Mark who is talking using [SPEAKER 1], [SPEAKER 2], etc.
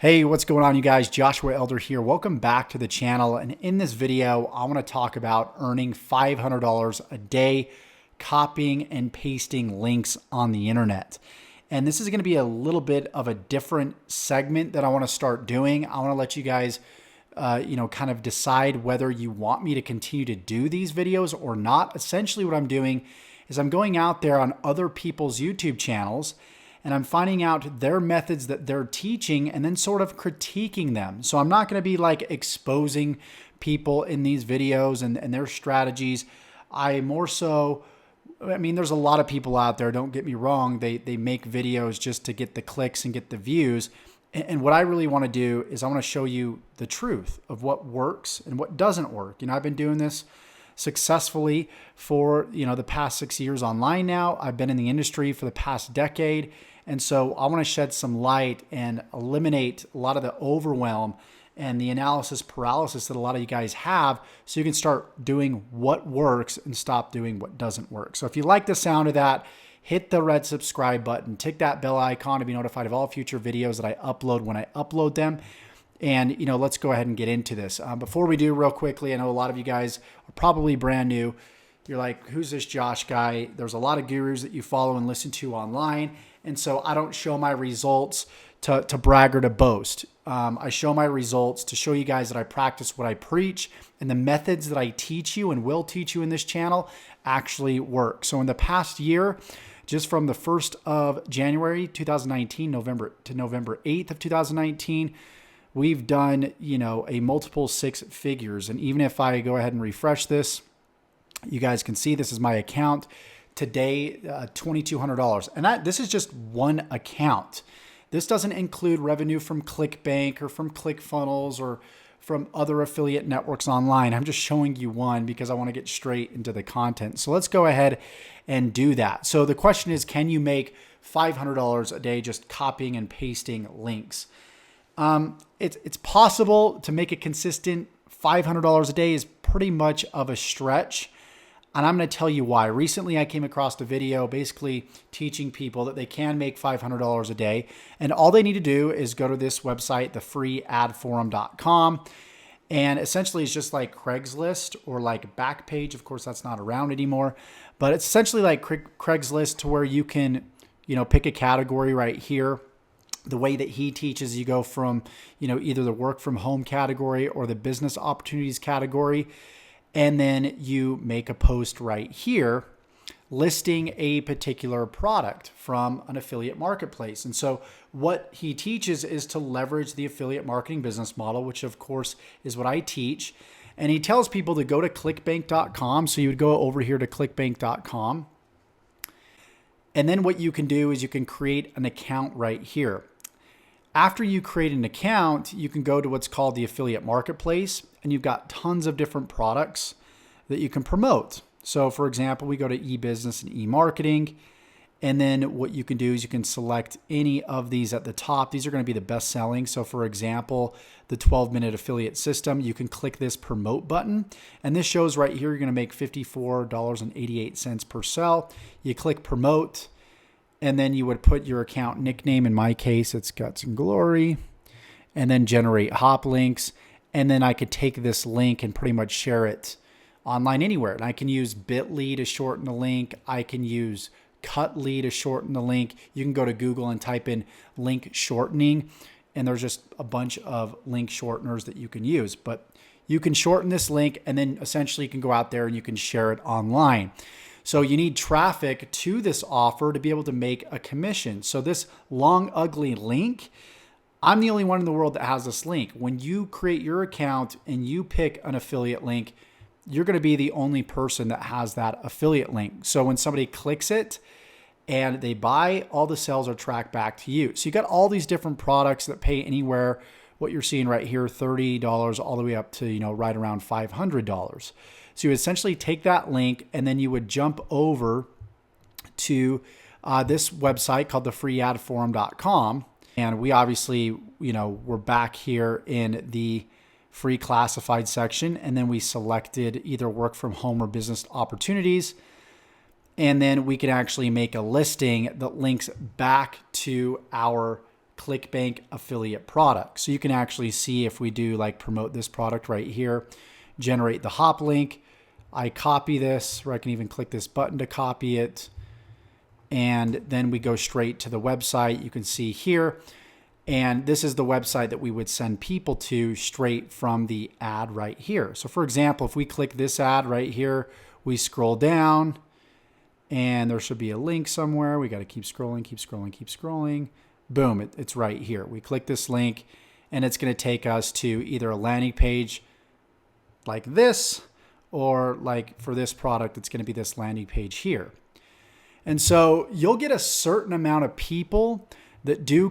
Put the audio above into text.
[SPEAKER 1] Hey, what's going on, you guys? Joshua Elder here. Welcome back to the channel. And in this video, I want to talk about earning $500 a day copying and pasting links on the internet. And this is going to be a little bit of a different segment that I want to start doing. I want to let you guys kind of decide whether you want me to continue to do these videos or not. Essentially, what I'm doing is I'm going out there on other people's YouTube channels and I'm finding out their methods that they're teaching and then sort of critiquing them. So I'm not going to be like exposing people in these videos and their strategies. I mean, there's a lot of people out there, don't get me wrong. They make videos just to get the clicks and get the views. And what I really want to do is I want to show you the truth of what works and what doesn't work. I've been doing this successfully for, the past 6 years online now. I've been in the industry for the past decade. And so I want to shed some light and eliminate a lot of the overwhelm and the analysis paralysis that a lot of you guys have, so you can start doing what works and stop doing what doesn't work. So if you like the sound of that, hit the red subscribe button, tick that bell icon to be notified of all future videos that I upload when I upload them. And, let's go ahead and get into this. Before we do, real quickly, I know a lot of you guys are probably brand new. You're like, who's this Josh guy? There's a lot of gurus that you follow and listen to online. And so I don't show my results to brag or to boast. I show my results to show you guys that I practice what I preach, and the methods that I teach you and will teach you in this channel actually work. So in the past year, just from the 1st of January 2019, November to November 8th of 2019, we've done, a multiple six figures. And even if I go ahead and refresh this, you guys can see this is my account today, $2,200. And this is just one account. This doesn't include revenue from Clickbank or from ClickFunnels or from other affiliate networks online. I'm just showing you one because I want to get straight into the content. So let's go ahead and do that. So the question is, can you make $500 a day just copying and pasting links? It's possible to make a consistent $500 a day is pretty much of a stretch. And I'm going to tell you why. Recently, I came across a video basically teaching people that they can make $500 a day. And all they need to do is go to this website, thefreeadforum.com. And essentially, it's just like Craigslist or like Backpage. Of course, that's not around anymore. But it's essentially like Craigslist, to where you can, pick a category right here. The way that he teaches, you go from, either the work from home category or the business opportunities category. And then you make a post right here listing a particular product from an affiliate marketplace. And so what he teaches is to leverage the affiliate marketing business model, which of course is what I teach. And he tells people to go to clickbank.com. So you would go over here to clickbank.com. And then what you can do is you can create an account right here. After you create an account, you can go to what's called the affiliate marketplace, and you've got tons of different products that you can promote. So for example, we go to e-business and e-marketing, and then what you can do is you can select any of these at the top. These are going to be the best selling. So for example, the 12-minute affiliate system, you can click this promote button, and this shows right here, you're going to make $54.88 per sell. You click promote, and then you would put your account nickname. In my case, it's Guts and Glory, and then generate hop links. And then I could take this link and pretty much share it online anywhere. And I can use bit.ly to shorten the link. I can use cut.ly to shorten the link. You can go to Google and type in link shortening, and there's just a bunch of link shorteners that you can use. But you can shorten this link, and then essentially you can go out there and you can share it online. So you need traffic to this offer to be able to make a commission. So this long, ugly link, I'm the only one in the world that has this link. When you create your account and you pick an affiliate link, you're going to be the only person that has that affiliate link. So when somebody clicks it and they buy, all the sales are tracked back to you. So you got all these different products that pay anywhere, what you're seeing right here, $30 all the way up to, right around $500. So you essentially take that link and then you would jump over to this website called thefreeadforum.com. And we obviously, we're back here in the free classified section. And then we selected either work from home or business opportunities. And then we can actually make a listing that links back to our Clickbank affiliate product. So you can actually see if we do like promote this product right here, generate the hop link. I copy this, or I can even click this button to copy it. And then we go straight to the website. You can see here. And this is the website that we would send people to straight from the ad right here. So for example, if we click this ad right here, we scroll down and there should be a link somewhere. We got to keep scrolling, keep scrolling, keep scrolling. Boom, it's right here. We click this link and it's going to take us to either a landing page like this, or like for this product, it's going to be this landing page here. And so you'll get a certain amount of people that do